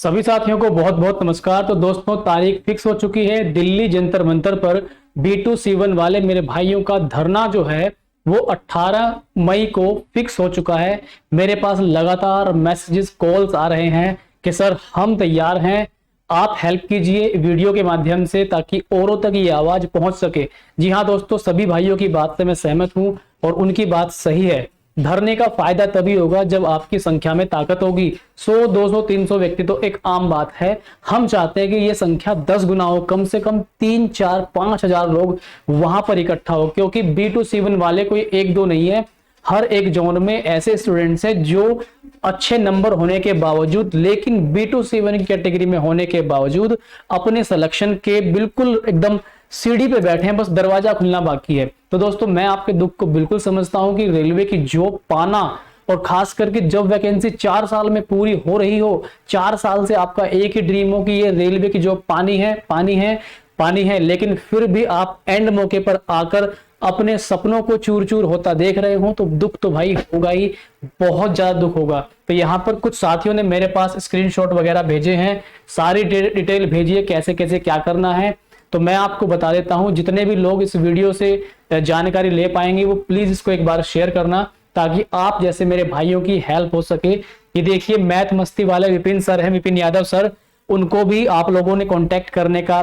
सभी साथियों को बहुत बहुत नमस्कार। तो दोस्तों, तारीख फिक्स हो चुकी है। दिल्ली जंतर मंतर पर B2C1 वाले मेरे भाइयों का धरना जो है वो 18 मई को फिक्स हो चुका है। मेरे पास लगातार मैसेजेस कॉल्स आ रहे हैं कि सर हम तैयार हैं, आप हेल्प कीजिए वीडियो के माध्यम से ताकि औरों तक ये आवाज पहुंच सके। जी हाँ दोस्तों, सभी भाइयों की बात से मैं सहमत हूं और उनकी बात सही है। धरने का फायदा तभी होगा जब आपकी संख्या में ताकत होगी। 100, 200, 300 व्यक्ति तो एक आम बात है। हम चाहते हैं कि ये संख्या 10 गुना हो, कम से कम 3, 4, 5 हजार लोग वहां पर इकट्ठा हो, क्योंकि B2C1 वाले कोई एक दो नहीं है। हर एक जोन में ऐसे स्टूडेंट्स हैं जो अच्छे नंबर होने के बावजूद, लेकिन B2C1 की कैटेगरी में होने के बावजूद अपने सिलेक्शन के बिल्कुल एकदम सीढ़ी पे बैठे हैं, बस दरवाजा खुलना बाकी है। तो दोस्तों, मैं आपके दुख को बिल्कुल समझता हूं कि रेलवे की जॉब पाना, और खास करके जब वैकेंसी 4 साल में पूरी हो रही हो, 4 साल से आपका एक ही ड्रीम हो कि ये रेलवे की जॉब पानी है, पानी है, पानी है, लेकिन फिर भी आप एंड मौके पर आकर अपने सपनों को चूर चूर होता देख रहे हो, तो दुख तो भाई होगा ही, बहुत ज्यादा दुख होगा। तो यहाँ पर कुछ साथियों ने मेरे पास स्क्रीनशॉट वगैरह भेजे हैं, सारी डिटेल भेजी है कैसे कैसे क्या करना है। तो मैं आपको बता देता हूं, जितने भी लोग इस वीडियो से जानकारी ले पाएंगे वो प्लीज इसको एक बार शेयर करना, ताकि आप जैसे मेरे भाइयों की हेल्प हो सके। ये देखिए, मैथ मस्ती वाले विपिन सर हैं, विपिन यादव सर, उनको भी आप लोगों ने कांटेक्ट करने का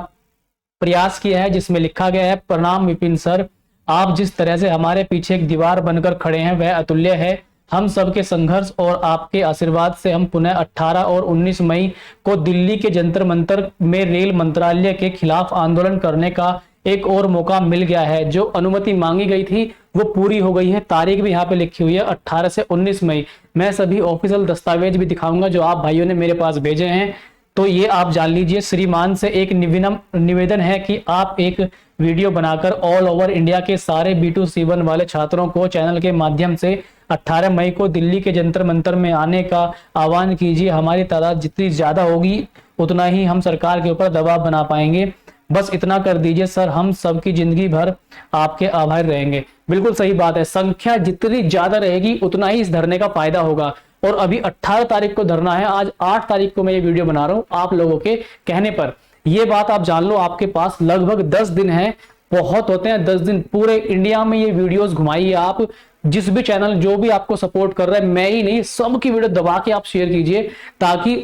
प्रयास किया है, जिसमें लिखा गया है, प्रणाम विपिन सर, आप जिस तरह से हमारे पीछे एक दीवार बनकर खड़े हैं वह अतुल्य है। हम सबके संघर्ष और आपके आशीर्वाद से हम पुनः 18 और 19 मई को दिल्ली के जंतर मंतर में रेल मंत्रालय के खिलाफ आंदोलन करने का एक और मौका मिल गया है। जो अनुमति मांगी गई थी वो पूरी हो गई है। तारीख भी यहाँ पे लिखी हुई है, 18 से 19 मई। मैं सभी ऑफिशियल दस्तावेज भी दिखाऊंगा जो आप भाइयों ने मेरे पास भेजे हैं, तो ये आप जान लीजिए। श्रीमान से एक निवेदन है कि आप एक वीडियो बनाकर ऑल ओवर इंडिया के सारे B2C1 वाले छात्रों को चैनल के माध्यम से 18 मई को दिल्ली के जंतर मंतर में आने का आह्वान कीजिए। हमारी तादाद जितनी ज्यादा होगी उतना ही हम सरकार के ऊपर दबाव बना पाएंगे। बस इतना कर दीजिए सर, हम सबकी जिंदगी भर आपके आभारी रहेंगे। बिल्कुल सही बात है, संख्या जितनी ज्यादा रहेगी उतना ही इस धरने का फायदा होगा। और अभी 18 तारीख को धरना है, आज 8 तारीख को मैं ये वीडियो बना रहा हूं आप लोगों के कहने पर। ये बात आप जान लो, आपके पास लगभग 10 दिन है, बहुत होते हैं 10 दिन। पूरे इंडिया में ये वीडियोस घुमाइए आप, जिस भी चैनल जो भी आपको सपोर्ट कर रहा है, मैं ही नहीं, सबकी वीडियो दबा के आप शेयर कीजिए ताकि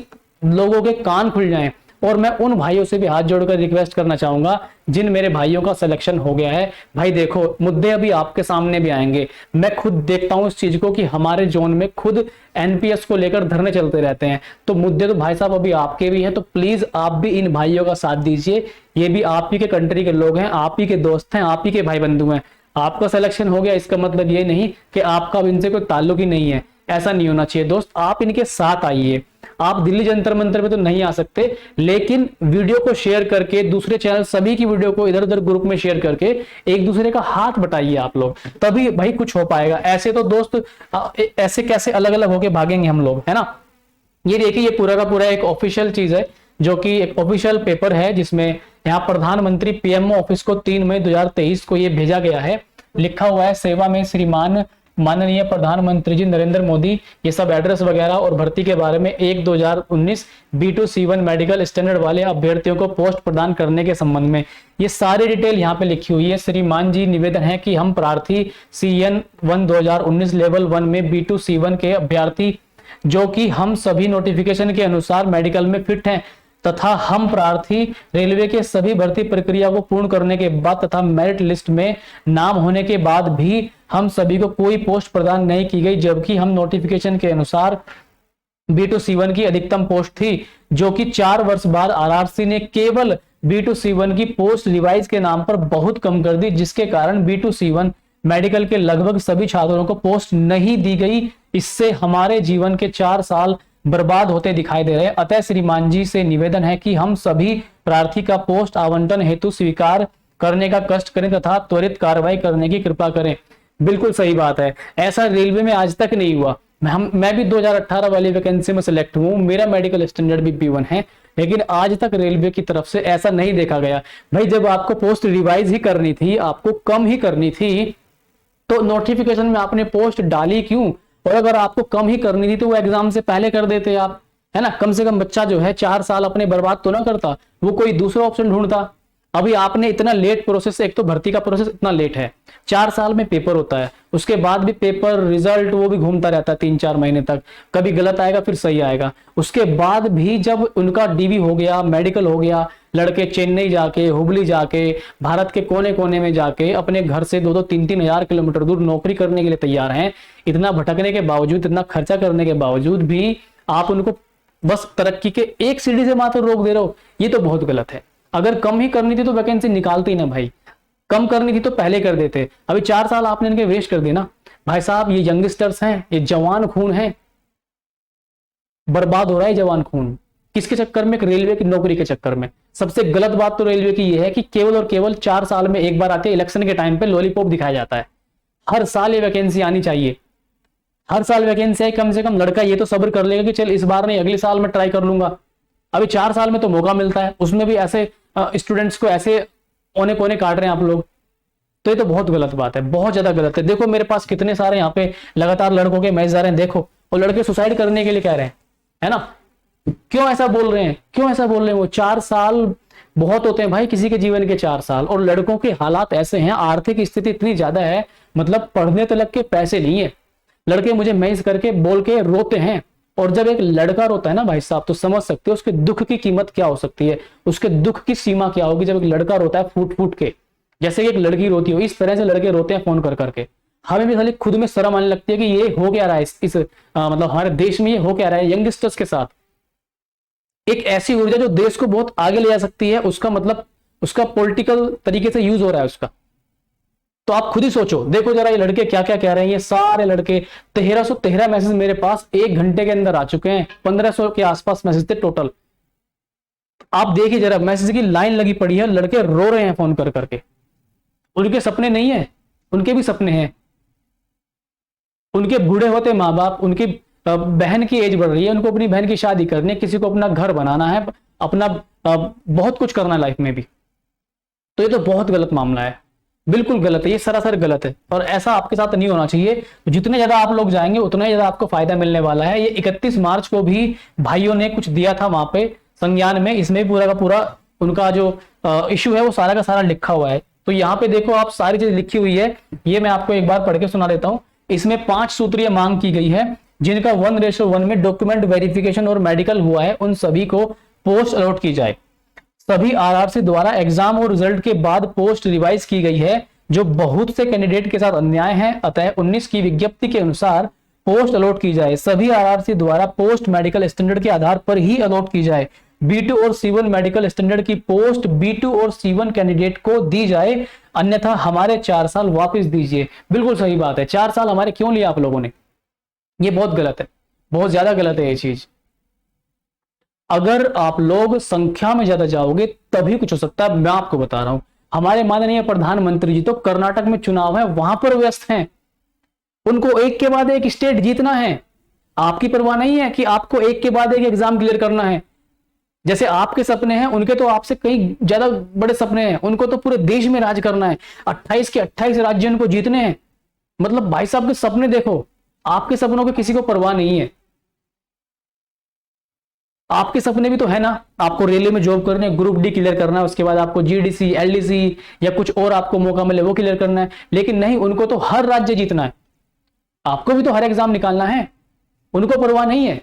लोगों के कान खुल जाएं। और मैं उन भाइयों से भी हाथ जोड़कर रिक्वेस्ट करना चाहूंगा जिन मेरे भाइयों का सिलेक्शन हो गया है, भाई देखो, मुद्दे अभी आपके सामने भी आएंगे। मैं खुद देखता हूं इस चीज को कि हमारे जोन में खुद NPS को लेकर धरने चलते रहते हैं, तो मुद्दे तो भाई साहब अभी आपके भी हैं। तो प्लीज आप भी इन भाइयों का साथ दीजिए, ये भी आप ही के कंट्री के लोग हैं, आप ही के दोस्त हैं, आप ही के भाई बंधु हैं। आपका सिलेक्शन हो गया इसका मतलब ये नहीं कि आपका इनसे कोई ताल्लुक ही नहीं है, ऐसा नहीं होना चाहिए दोस्त। आप इनके साथ आइए। आप दिल्ली जंतर मंतर पे तो नहीं आ सकते, लेकिन वीडियो को शेयर करके दूसरे चैनल सभी की वीडियो को इधर उधर ग्रुप में शेयर करके एक दूसरे का हाथ बटाइए आप लोग, तभी भाई कुछ हो पाएगा। ऐसे तो दोस्त ऐसे कैसे अलग अलग होके भागेंगे हम लोग, है ना। ये देखिए, ये पूरा का पूरा एक ऑफिशियल चीज है, जो कि एक ऑफिशियल पेपर है, जिसमें यहाँ प्रधानमंत्री PMO ऑफिस को 3 मई 2023 को ये भेजा गया है। लिखा हुआ है, सेवा में श्रीमान माननीय प्रधानमंत्री जी नरेंद्र मोदी। ये सब एड्रेस वगैरह और भर्ती के बारे में 1/2019 B2C1 मेडिकल स्टैंडर्ड वाले अभ्यर्थियों को पोस्ट प्रदान करने के संबंध में ये सारी डिटेल यहाँ पे लिखी हुई है। श्रीमान जी, निवेदन है कि हम प्रार्थी CN1 2019 लेवल 1 में B2C1 के अभ्यर्थी जो कि हम सभी नोटिफिकेशन के अनुसार मेडिकल में फिट हैं, तथा हम प्रार्थी रेलवे के सभी भर्ती प्रक्रिया को पूर्ण करने के बाद तथा मेरिट लिस्ट में नाम होने के बाद भी हम सभी को कोई पोस्ट प्रदान नहीं की गई, जबकि हम नोटिफिकेशन के अनुसार B2C1 की अधिकतम पोस्ट थी, जो कि 4 वर्ष बाद RRC ने केवल B2C1 की पोस्ट रिवाइज के नाम पर बहुत कम कर दी, जिसके कारण B2C1 मेडिकल के लगभग सभी छात्रों को पोस्ट नहीं दी गई। इससे हमारे जीवन के 4 साल बर्बाद होते दिखाई दे रहे हैं। अतः श्रीमान जी से निवेदन है कि हम सभी प्रार्थी का पोस्ट आवंटन हेतु स्वीकार करने का कष्ट करें तथा त्वरित कार्रवाई करने की कृपा करें। बिल्कुल सही बात है, ऐसा रेलवे में आज तक नहीं हुआ। मैं भी 2018 वाली वैकेंसी में सिलेक्ट हूं, मेरा मेडिकल स्टैंडर्ड भी B1 है, लेकिन आज तक रेलवे की तरफ से ऐसा नहीं देखा गया। भाई जब आपको पोस्ट रिवाइज ही करनी थी, आपको कम ही करनी थी, तो नोटिफिकेशन में आपने पोस्ट डाली क्यों? और अगर आपको कम ही करनी थी तो वो एग्जाम से पहले कर देते आप, है ना। कम से कम बच्चा जो है 4 साल अपने बर्बाद तो ना करता, वो कोई दूसरा ऑप्शन ढूंढता। अभी आपने इतना लेट प्रोसेस, एक तो भर्ती का प्रोसेस इतना लेट है, 4 साल में पेपर होता है, उसके बाद भी पेपर रिजल्ट वो भी घूमता रहता है 3-4 महीने तक, कभी गलत आएगा फिर सही आएगा। उसके बाद भी जब उनका डीवी हो गया, मेडिकल हो गया, लड़के चेन्नई जाके, हुबली जाके, भारत के कोने कोने में जाके अपने घर से 2-3 हजार किलोमीटर दूर नौकरी करने के लिए तैयार हैं। इतना भटकने के बावजूद, इतना खर्चा करने के बावजूद भी आप उनको बस तरक्की के एक सीढ़ी से मात्र रोक दे रहे हो, ये तो बहुत गलत है। अगर कम ही करनी थी तो वैकेंसी निकालते ही ना भाई, कम करनी थी तो पहले कर देते। अभी 4 साल आपने इनके वेस्ट कर दिए ना भाई साहब। ये यंगस्टर्स हैं, ये जवान खून है, बर्बाद हो रहा है जवान खून। किसके चक्कर में? रेलवे की नौकरी के चक्कर में। सबसे गलत बात तो रेलवे की ये है कि केवल और केवल 4 साल में एक बार आते हैं, इलेक्शन के टाइम पे लॉलीपॉप दिखाया जाता है। हर साल ये वैकेंसी आनी चाहिए, हर साल वैकेंसी है। कम से कम लड़का ये तो सब्र कर लेगा कि चल इस बार नहीं अगले साल में ट्राई कर लूंगा। अभी 4 साल में तो मौका मिलता है, उसमें भी ऐसे स्टूडेंट्स को ऐसे औने पौने काट रहे हैं आप लोग, तो ये तो बहुत गलत बात है, बहुत ज्यादा गलत है। देखो मेरे पास कितने सारे यहाँ पे लगातार लड़कों के मैसेज आ रहे हैं, देखो वो लड़के सुसाइड करने के लिए कह रहे हैं, है ना। क्यों ऐसा बोल रहे हैं, क्यों ऐसा बोल रहे हैं? वो 4 साल बहुत होते हैं भाई किसी के जीवन के 4 साल। और लड़कों के हालात ऐसे हैं, आर्थिक स्थिति इतनी ज्यादा है, मतलब पढ़ने तक के पैसे नहीं है। लड़के मुझे मैसेज करके बोल के रोते हैं। और जब एक लड़का रोता है ना भाई साहब, तो समझ सकते हो उसके दुख की कीमत क्या हो सकती है, उसके दुख की सीमा क्या होगी जब एक लड़का रोता है फूट फूट के, जैसे कि एक लड़की रोती हो। इस तरह से लड़के रोते हैं फोन कर करके। हमें भी खाली खुद में शर्म आने लगती है कि ये हो क्या रहा है मतलब हमारे देश में ये हो क्या रहा है यंगस्टर्स के साथ। एक ऐसी ऊर्जा जो देश को बहुत आगे ले जा सकती है, उसका मतलब उसका पॉलिटिकल तरीके से यूज हो रहा है उसका। तो आप खुद ही सोचो, देखो जरा ये लड़के क्या क्या कह रहे हैं। ये सारे लड़के 1313 मैसेज मेरे पास 1 घंटे के अंदर आ चुके हैं, 1500 के आसपास मैसेज थे टोटल। आप देखिए जरा, मैसेज की लाइन लगी पड़ी है, लड़के रो रहे हैं फोन कर करके। उनके सपने नहीं है, उनके भी सपने हैं। उनके बूढ़े होते माँ बाप, उनकी बहन की एज बढ़ रही है, उनको अपनी बहन की शादी करनी है, किसी को अपना घर बनाना है, अपना बहुत कुछ करना है लाइफ में भी। तो ये तो बहुत गलत मामला है, बिल्कुल गलत है, ये सरासर गलत है। और ऐसा आपके साथ नहीं होना चाहिए। जितने ज्यादा आप लोग जाएंगे उतना ही ज्यादा आपको फायदा मिलने वाला है। ये 31 मार्च को भी भाइयों ने कुछ दिया था वहां पे संज्ञान में, इसमें पूरा का पूरा उनका जो इश्यू है वो सारा का सारा लिखा हुआ है। तो यहाँ पे देखो आप, सारी चीज लिखी हुई है, ये मैं आपको एक बार पढ़ के सुना देता हूँ। इसमें 5 सूत्रीय मांग की गई है, जिनका 1:1 में डॉक्यूमेंट वेरिफिकेशन और मेडिकल हुआ है, उन सभी को पोस्ट अलॉट की जाए। सभी आरआरसी द्वारा एग्जाम और रिजल्ट के बाद पोस्ट रिवाइज की गई है, जो बहुत से कैंडिडेट के साथ अन्याय है। अतः 19 की विज्ञप्ति के अनुसार पोस्ट अलॉट की जाए। सभी आरआरसी द्वारा पोस्ट मेडिकल स्टैंडर्ड के आधार पर ही अलॉट की जाए। B2 और C1 मेडिकल स्टैंडर्ड की पोस्ट B2 और C1 कैंडिडेट को दी जाए, अन्यथा हमारे 4 साल वापस दीजिए। बिल्कुल सही बात है, 4 साल हमारे क्यों लिया आप लोगों ने? ये बहुत गलत है, बहुत ज्यादा गलत है ये चीज। अगर आप लोग संख्या में ज्यादा जाओगे तभी कुछ हो सकता है। मैं आपको बता रहा हूं, हमारे माननीय प्रधानमंत्री जी तो कर्नाटक में चुनाव है, वहां पर व्यस्त हैं। उनको एक के बाद एक स्टेट जीतना है। आपकी परवाह नहीं है कि आपको एक के बाद एक एग्जाम क्लियर करना है। जैसे आपके सपने हैं, उनके तो आपसे कई ज्यादा बड़े सपने हैं। उनको तो पूरे देश में राज करना है, 28 के 28 राज्य उनको जीतने हैं। मतलब भाई साहब के सपने देखो, आपके सपनों की किसी को परवाह नहीं है। आपके सपने भी तो है ना, आपको रेलवे में जॉब करनी है, ग्रुप डी क्लियर करना है, उसके बाद आपको जीडीसी, एलडीसी या कुछ और आपको मौका मिले वो क्लियर करना है। लेकिन नहीं, उनको तो हर राज्य जीतना है। आपको भी तो हर एग्जाम निकालना है, उनको परवाह नहीं है।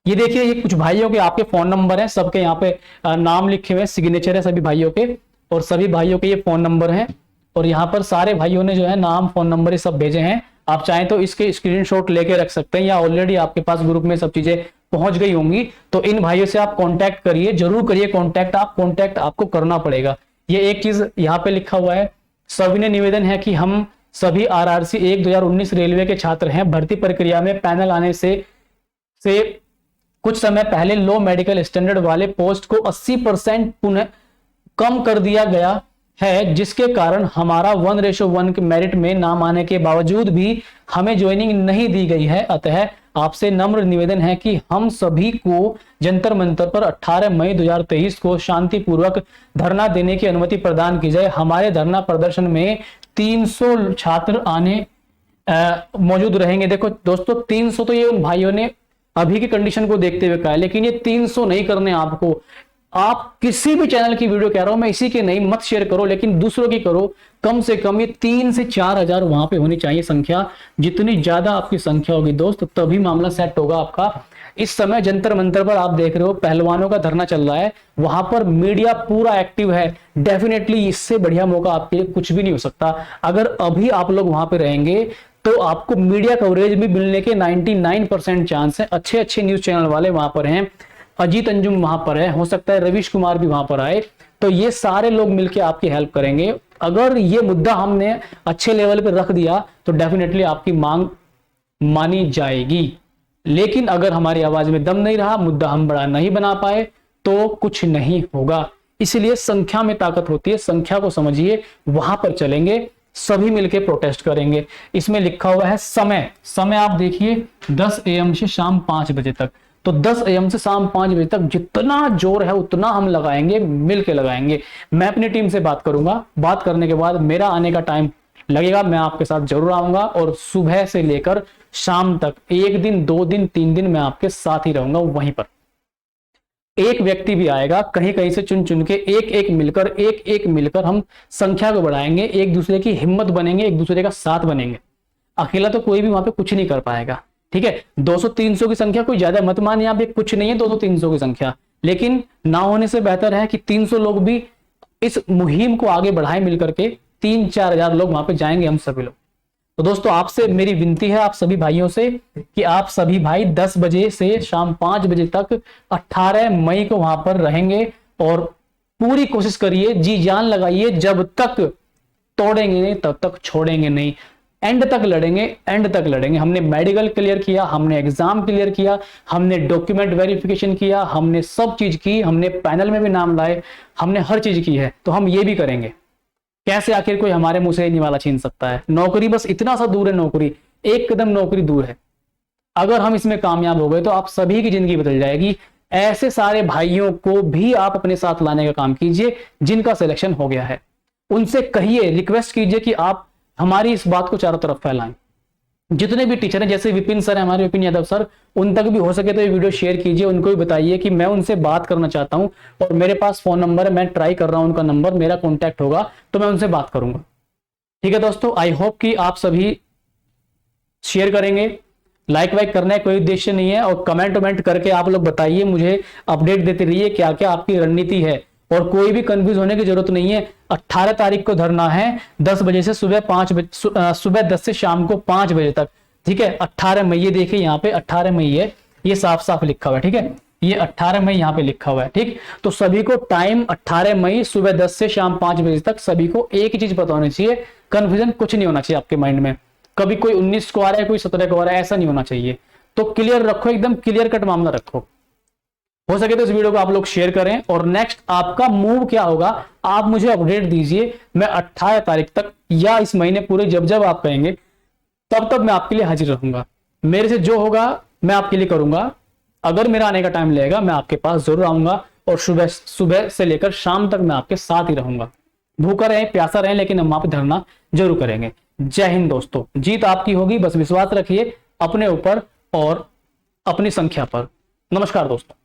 ये देखिए, ये कुछ भाइयों के आपके फोन नंबर हैं, सबके यहाँ पे नाम लिखे हुए, सिग्नेचर है सभी भाइयों के, और सभी भाइयों के ये फोन नंबर हैं। और यहाँ पर सारे भाइयों ने जो है नाम, फोन नंबर ये सब भेजे हैं। आप चाहें तो इसके स्क्रीनशॉट लेके रख सकते हैं, या ऑलरेडी आपके पास ग्रुप में सब चीजें पहुंच गई होंगी। तो इन भाइयों से आप कांटेक्ट करिए, जरूर करिए कांटेक्ट। कांटेक्ट आपको करना पड़ेगा। ये एक चीज यहाँ पे लिखा हुआ है, सविनय निवेदन है कि हम सभी आरआरसी 1 2019 रेलवे के छात्र हैं। भर्ती प्रक्रिया में पैनल आने से कुछ समय पहले लो मेडिकल स्टैंडर्ड वाले पोस्ट को 80% पुनः कम कर दिया गया है, जिसके कारण हमारा 1:1 के मेरिट में नाम आने के बावजूद भी हमें ज्वाइनिंग नहीं दी गई है। अतः आपसे नम्र निवेदन है कि हम सभी को जंतर मंतर पर 18 मई 2023 को शांतिपूर्वक धरना देने की अनुमति प्रदान की जाए। हमारे धरना प्रदर्शन में 300 छात्र आने मौजूद रहेंगे। देखो दोस्तों 300 तो ये उन भाइयों ने अभी की कंडीशन को देखते हुए कहा है, लेकिन ये 300 नहीं करने आपको। आप किसी भी चैनल की वीडियो कह रहा हूं मैं, इसी के नहीं, मत शेयर करो, लेकिन दूसरों की करो। कम से कम ये 3 से 4 हजार वहां पे होनी चाहिए संख्या। जितनी ज्यादा आपकी संख्या होगी दोस्त, तभी मामला सेट होगा आपका। इस समय जंतर मंतर पर आप देख रहे हो पहलवानों का धरना चल रहा है, वहां पर मीडिया पूरा एक्टिव है। डेफिनेटली इससे बढ़िया मौका आपके लिए कुछ भी नहीं हो सकता। अगर अभी आप लोग वहां पे रहेंगे तो आपको मीडिया कवरेज भी मिलने के 99% चांस है। अच्छे अच्छे न्यूज चैनल वाले वहां पर हैं, अजीत अंजुम वहां पर है, हो सकता है रवीश कुमार भी वहां पर आए, तो ये सारे लोग मिलकर आपकी हेल्प करेंगे। अगर ये मुद्दा हमने अच्छे लेवल पे रख दिया तो डेफिनेटली आपकी मांग मानी जाएगी। लेकिन अगर हमारी आवाज में दम नहीं रहा, मुद्दा हम बड़ा नहीं बना पाए, तो कुछ नहीं होगा। इसलिए संख्या में ताकत होती है, संख्या को समझिए, वहां पर चलेंगे, सभी मिलकर प्रोटेस्ट करेंगे। इसमें लिखा हुआ है समय, समय आप देखिए 10 AM से शाम 5 बजे तक। तो 10 AM से शाम 5 बजे तक जितना जोर है उतना हम लगाएंगे, मिलके लगाएंगे। मैं अपनी टीम से बात करूंगा, बात करने के बाद मेरा आने का टाइम लगेगा, मैं आपके साथ जरूर आऊंगा, और सुबह से लेकर शाम तक 1 दिन 2 दिन 3 दिन मैं आपके साथ ही रहूंगा। वहीं पर एक व्यक्ति भी आएगा कहीं कहीं से चुन चुन के, एक एक मिलकर हम संख्या को बढ़ाएंगे, एक दूसरे की हिम्मत बनेंगे, एक दूसरे का साथ बनेंगे। अकेला तो कोई भी वहां पे कुछ नहीं कर पाएगा, ठीक है। 200-300 की संख्या कोई ज्यादा मत मान, यहाँ पे कुछ नहीं है 200-300 की संख्या, लेकिन ना होने से बेहतर है कि 300 लोग भी इस मुहिम को आगे बढ़ाएं मिलकर के। 3-4 हजार लोग वहां पे जाएंगे, हम सभी लोग। तो दोस्तों आपसे मेरी विनती है, आप सभी भाइयों से, कि आप सभी भाई 10 बजे से शाम 5 बजे तक 18 मई को वहां पर रहेंगे, और पूरी कोशिश करिए, जी जान लगाइए, जब तक तोड़ेंगे नहीं तब तक छोड़ेंगे नहीं, एंड तक लड़ेंगे, एंड तक लड़ेंगे। हमने मेडिकल क्लियर किया, हमने एग्जाम क्लियर किया, हमने डॉक्यूमेंट वेरिफिकेशन किया, हमने सब चीज की, हमने पैनल में भी नाम लाए, हमने हर चीज की है, तो हम ये भी करेंगे। कैसे आखिर कोई हमारे मुंह से निवाला छीन सकता है? नौकरी बस इतना सा दूर है, नौकरी एक कदम नौकरी दूर है। अगर हम इसमें कामयाब हो गए तो आप सभी की जिंदगी बदल जाएगी। ऐसे सारे भाइयों को भी आप अपने साथ लाने का काम कीजिए जिनका सिलेक्शन हो गया है। उनसे कहिए, रिक्वेस्ट कीजिए कि आप हमारी इस बात को चारों तरफ फैलाएं। जितने भी टीचर हैं, जैसे विपिन सर है हमारे, विपिन यादव सर, उन तक भी हो सके तो ये वीडियो शेयर कीजिए, उनको भी बताइए कि मैं उनसे बात करना चाहता हूं, और मेरे पास फोन नंबर है, मैं ट्राई कर रहा हूं उनका नंबर, मेरा कॉन्टैक्ट होगा तो मैं उनसे बात करूंगा। ठीक है दोस्तों, आई होप कि आप सभी शेयर करेंगे। लाइक वाइक करना है कोई उद्देश्य नहीं है, और कमेंट वमेंट करके आप लोग बताइए, मुझे अपडेट देते रहिए क्या क्या आपकी रणनीति है, और कोई भी कंफ्यूज होने की जरूरत नहीं है। 18 तारीख को धरना है 10 बजे से सुबह 5 बजे, सुबह 10 से शाम को 5 बजे तक, ठीक है। 18 मई, ये देखिए यहाँ पे 18 मई है, ये साफ साफ लिखा हुआ है, ठीक है, ये 18 मई यहाँ पे लिखा हुआ है, ठीक। तो सभी को टाइम 18 मई सुबह 10 से शाम 5 बजे तक, सभी को एक ही चीज पता होनी चाहिए, कंफ्यूजन कुछ नहीं होना चाहिए आपके माइंड में। कभी कोई 19 को आ रहा है, कोई 17 को आ रहा है, ऐसा नहीं होना चाहिए। तो क्लियर रखो, एकदम क्लियर कट मामला रखो। हो सके तो इस वीडियो को आप लोग शेयर करें, और नेक्स्ट आपका मूव क्या होगा आप मुझे अपडेट दीजिए। मैं 18 तारीख तक या इस महीने पूरे जब जब आप कहेंगे तब तब मैं आपके लिए हाजिर रहूंगा। मेरे से जो होगा मैं आपके लिए करूंगा। अगर मेरा आने का टाइम लगेगा मैं आपके पास जरूर आऊंगा, और सुबह से लेकर शाम तक मैं आपके साथ ही रहूंगा। भूखा रहे प्यासा रहे, लेकिन हम वहां पे धरना जरूर करेंगे। जय हिंद दोस्तों, जीत आपकी होगी, बस विश्वास रखिए अपने ऊपर और अपनी संख्या पर। नमस्कार दोस्तों।